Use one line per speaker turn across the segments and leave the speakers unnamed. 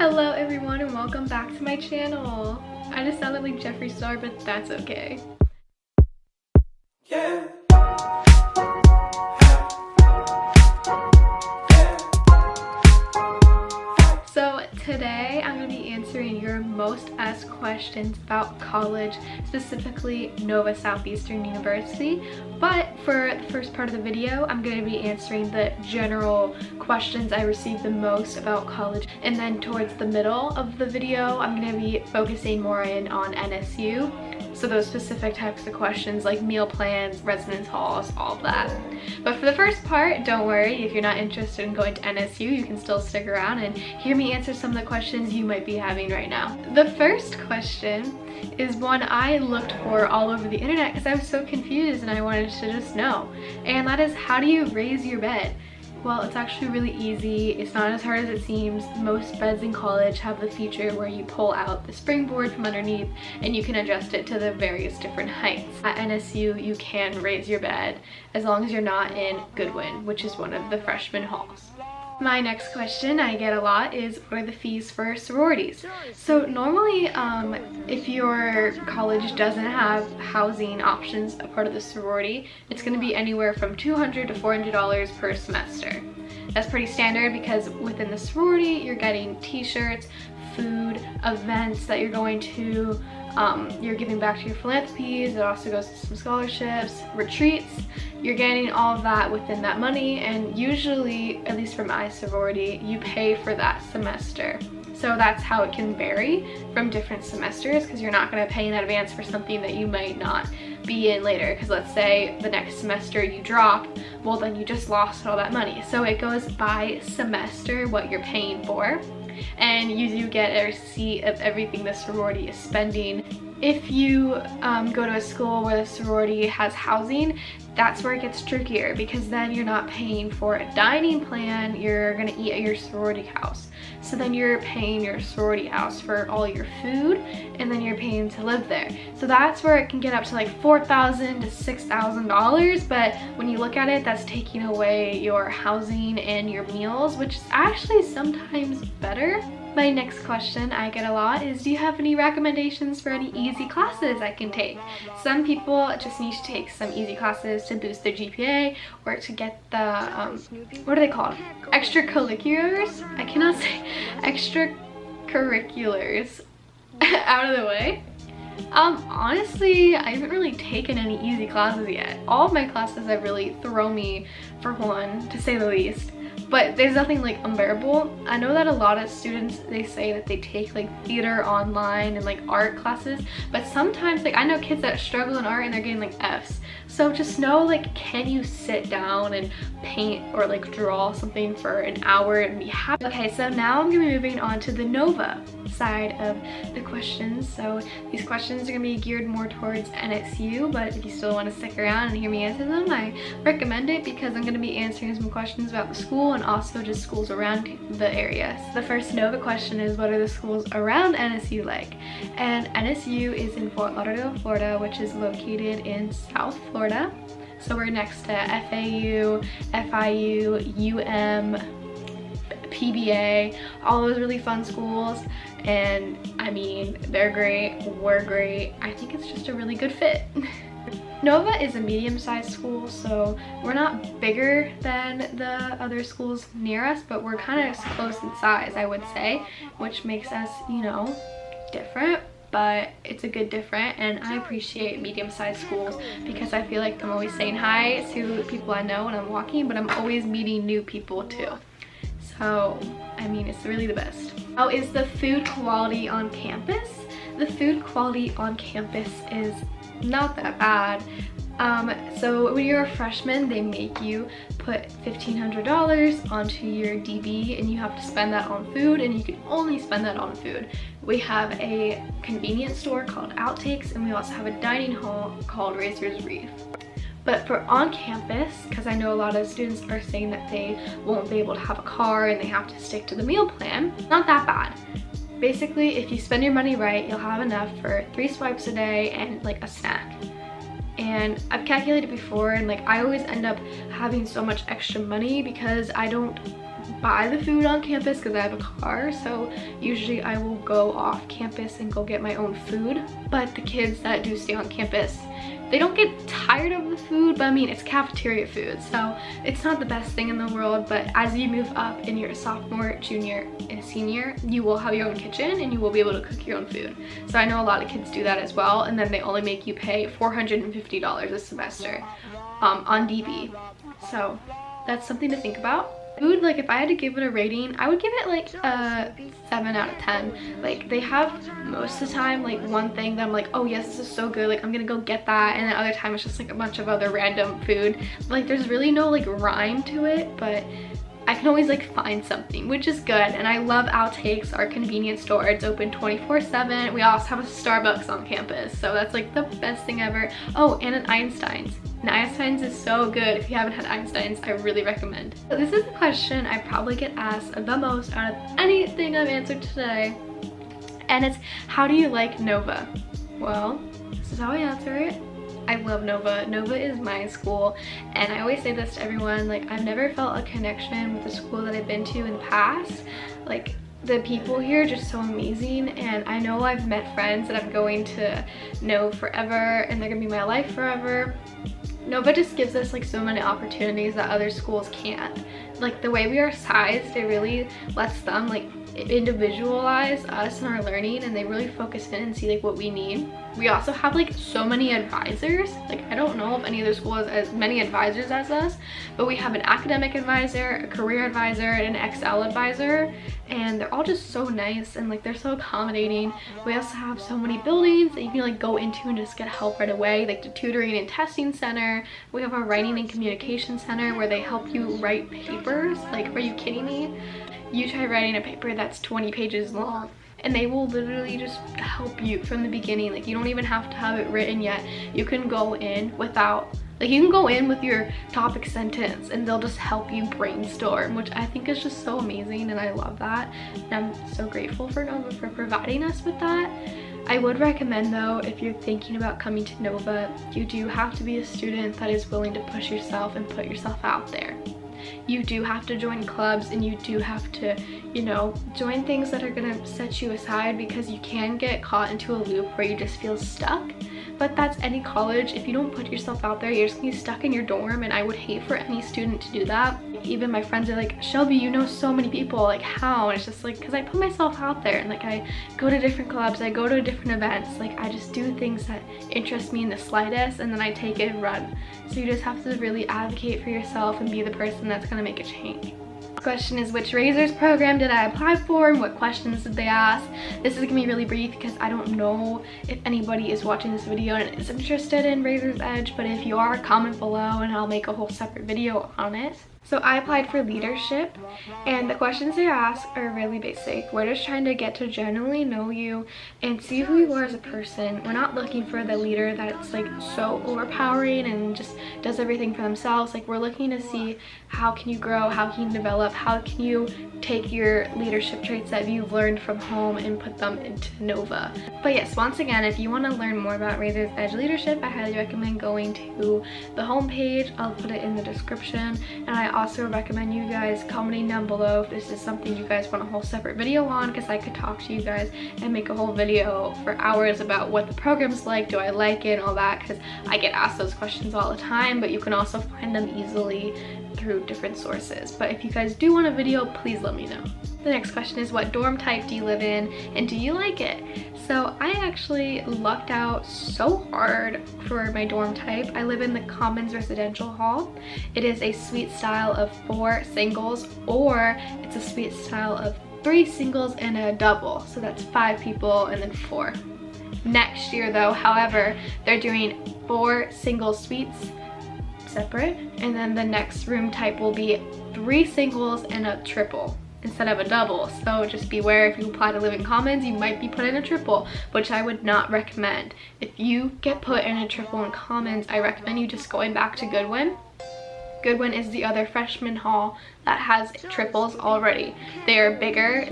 Hello everyone and welcome back to my channel. I just sounded like Jeffree Star, but that's okay. Yeah. So today I'm going to be answering your most asked questions about college, specifically Nova Southeastern University. But for the first part of the video, I'm going to be answering the general questions I received the most about college. And then towards the middle of the video, I'm going to be focusing more in on NSU. So those specific types of questions like meal plans, residence halls, all of that. But for the first part, don't worry, if you're not interested in going to NSU, you can still stick around and hear me answer some of the questions you might be having right now. The first question is one I looked for all over the internet because I was so confused and I wanted to just know. And that is, how do you raise your bed? Well, it's actually really easy. It's not as hard as it seems. Most beds in college have the feature where you pull out the springboard from underneath and you can adjust it to the various different heights. At NSU, you can raise your bed as long as you're not in Goodwin, which is one of the freshman halls. My next question I get a lot is, what are the fees for sororities? So normally, if your college doesn't have housing options a part of the sorority, it's going to be anywhere from $200 to $400 per semester. That's pretty standard because within the sorority, you're getting t-shirts, food, events that you're going to, you're giving back to your philanthropies. It also goes to some scholarships, retreats. You're getting all of that within that money, and usually, at least for my sorority, you pay for that semester. So that's how it can vary from different semesters, because you're not going to pay in advance for something that you might not be in later. Because let's say the next semester you drop, well then you just lost all that money. So it goes by semester what you're paying for, and you do get a receipt of everything the sorority is spending. If you go to a school where the sorority has housing, that's where it gets trickier, because then you're not paying for a dining plan, you're gonna eat at your sorority house. So then you're paying your sorority house for all your food, and then you're paying to live there. So that's where it can get up to like $4,000 to $6,000, but when you look at it, that's taking away your housing and your meals, which is actually sometimes better. My next question I get a lot is, do you have any recommendations for any easy classes I can take? Some people just need to take some easy classes to boost their GPA or to get the, what are they called? Extracurriculars? I cannot say extracurriculars out of the way. Honestly, I haven't really taken any easy classes yet. All of my classes have really thrown me for one, to say the least. But there's nothing like unbearable. I know that a lot of students, they say that they take like theater online and like art classes, but sometimes like I know kids that struggle in art and they're getting like F's. So just know, like, can you sit down and paint or like draw something for an hour and be happy? Okay, so now I'm gonna be moving on to the Nova side of the questions. So these questions are gonna be geared more towards NSU, but if you still want to stick around and hear me answer them, I recommend it, because I'm gonna be answering some questions about the school and also just schools around the area. So the first Nova question is, what are the schools around NSU like? And NSU is in Fort Lauderdale, Florida, which is located in South Florida. So we're next to FAU, FIU, PBA, all those really fun schools. And I mean, they're great, we're great. I think it's just a really good fit. Nova is a medium-sized school, so we're not bigger than the other schools near us, but we're kind of close in size, I would say, which makes us, you know, different. But it's a good different, and I appreciate medium-sized schools because I feel like I'm always saying hi to people I know when I'm walking, but I'm always meeting new people too. So, I mean, it's really the best. How is the food quality on campus? The food quality on campus is not that bad. So when you're a freshman, they make you put $1,500 onto your DB, and you have to spend that on food, and you can only spend that on food. We have a convenience store called Outtakes, and we also have a dining hall called Razor's Reef. But for on campus, because I know a lot of students are saying that they won't be able to have a car and they have to stick to the meal plan, not that bad. Basically, if you spend your money right, you'll have enough for 3 swipes a day and like a snack. And I've calculated before, and like I always end up having so much extra money because I don't buy the food on campus because I have a car, so usually I will go off campus and go get my own food. But the kids that do stay on campus, they don't get tired of the food, but I mean, it's cafeteria food, so it's not the best thing in the world. But as you move up in your sophomore, junior, and senior, you will have your own kitchen and you will be able to cook your own food. So I know a lot of kids do that as well, and then they only make you pay $450 a semester on DB. So that's something to think about. Food, like if I had to give it a rating, I would give it like a 7 out of 10. Like they have most of the time like one thing that I'm like, oh yes, this is so good, like I'm gonna go get that, and then other time it's just like a bunch of other random food. Like there's really no like rhyme to it, but I can always like find something, which is good. And I love Outtakes, our convenience store. It's open 24/7. We also have a Starbucks on campus, so that's like the best thing ever. Oh, and an Einstein's. And Einstein's is so good. If you haven't had Einstein's, I really recommend. So this is the question I probably get asked the most out of anything I've answered today, and it's, how do you like Nova? Well, this is how I answer it. I love Nova. Nova is my school, and I always say this to everyone, like I've never felt a connection with the school that I've been to in the past. Like the people here are just so amazing, and I know I've met friends that I'm going to know forever and they're gonna be my life forever. Nova just gives us like so many opportunities that other schools can't. Like the way we are sized, it really lets them like individualize us and our learning, and they really focus in and see like what we need. We also have like so many advisors. Like I don't know if any other school has as many advisors as us, but we have an academic advisor, a career advisor, and an Excel advisor, and they're all just so nice and like they're so accommodating. We also have so many buildings that you can like go into and just get help right away, like the tutoring and testing center. We have our writing and communication center where they help you write papers. Like, are you kidding me? You try writing a paper that's 20 pages long, and they will literally just help you from the beginning. Like you don't even have to have it written yet. You can go in without, like you can go in with your topic sentence and they'll just help you brainstorm, which I think is just so amazing, and I love that. And I'm so grateful for Nova for providing us with that. I would recommend though, if you're thinking about coming to Nova, you do have to be a student that is willing to push yourself and put yourself out there. You do have to join clubs, and you do have to, you know, join things that are gonna set you aside, because you can get caught into a loop where you just feel stuck. But that's any college. If you don't put yourself out there, you're just gonna be stuck in your dorm, and I would hate for any student to do that. Even my friends are like, Shelby, you know so many people, like how? And it's just like, because I put myself out there, and like I go to different clubs, I go to different events, like I just do things that interest me in the slightest, and then I take it and run. So you just have to really advocate for yourself and be the person that's gonna make a change. Question is, which Razors program did I apply for, and what questions did they ask? This is gonna be really brief because I don't know if anybody is watching this video and is interested in Razors Edge, but if you are, comment below and I'll make a whole separate video on it. So I applied for leadership, and the questions they ask are really basic. We're just trying to get to genuinely know you and see who you are as a person. We're not looking for the leader that's like so overpowering and just does everything for themselves. Like we're looking to see how can you grow, how can you develop, how can you take your leadership traits that you've learned from home and put them into Nova. But yes, once again, if you want to learn more about Razors Edge leadership, I highly recommend going to the homepage. I'll put it in the description, and I also recommend you guys commenting down below if this is something you guys want a whole separate video on, because I could talk to you guys and make a whole video for hours about what the program's like, do I like it, and all that, because I get asked those questions all the time, but you can also find them easily through different sources. But if you guys do want a video, please let me know. The next question is, what dorm type do you live in and do you like it? So I actually lucked out so hard for my dorm type. I live in the Commons Residential Hall. It is a suite style of 4 singles, or it's a suite style of 3 singles and a double. So that's 5 people and then 4. Next year though, however, they're doing 4 single suites separate, and then the next room type will be 3 singles and a triple instead of a double. So just beware, if you apply to live in Commons, you might be put in a triple, which I would not recommend. If you get put in a triple in Commons, I recommend you just going back to Goodwin. Goodwin is the other freshman hall that has triples already. They are bigger.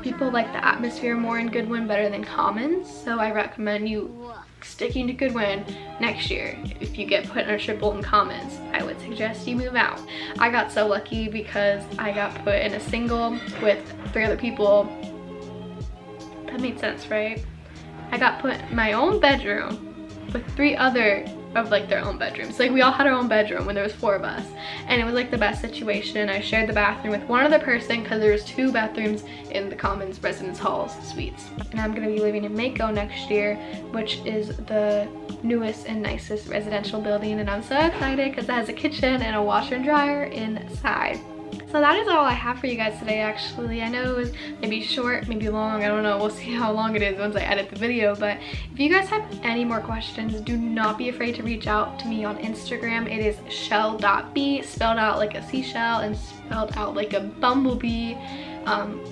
People like the atmosphere more in Goodwin better than Commons, so I recommend you sticking to Goodwin next year, if you get put in a triple in comments, I would suggest you move out. I got so lucky because I got put in a single with 3 other people. That made sense, right? I got put in my own bedroom with 3 other of like their own bedrooms. Like we all had our own bedroom when there was 4 of us, and it was like the best situation. I shared the bathroom with one other person because there was 2 bathrooms in the commons residence halls suites. And I'm gonna be living in Mako next year, which is the newest and nicest residential building, and I'm so excited because it has a kitchen and a washer and dryer inside. So that is all I have for you guys today. Actually, I know it was maybe short, maybe long, I don't know, we'll see how long it is once I edit the video. But if you guys have any more questions, do not be afraid to reach out to me on Instagram. It is shell.b, spelled out like a seashell and spelled out like a bumblebee.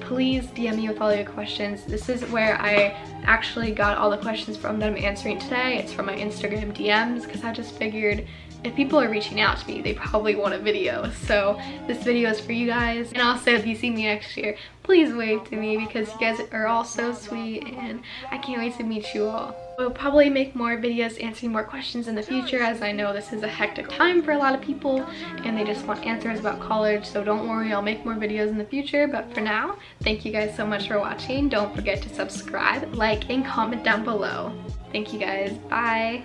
Please DM me with all your questions. This is where I actually got all the questions from that I'm answering today. It's from my Instagram DMs, because I just figured if people are reaching out to me, they probably want a video. So this video is for you guys. And also, if you see me next year, please wave to me because you guys are all so sweet and I can't wait to meet you all. We'll probably make more videos answering more questions in the future, as I know this is a hectic time for a lot of people and they just want answers about college. So don't worry, I'll make more videos in the future. But for now, thank you guys so much for watching. Don't forget to subscribe, like, and comment down below. Thank you guys. Bye.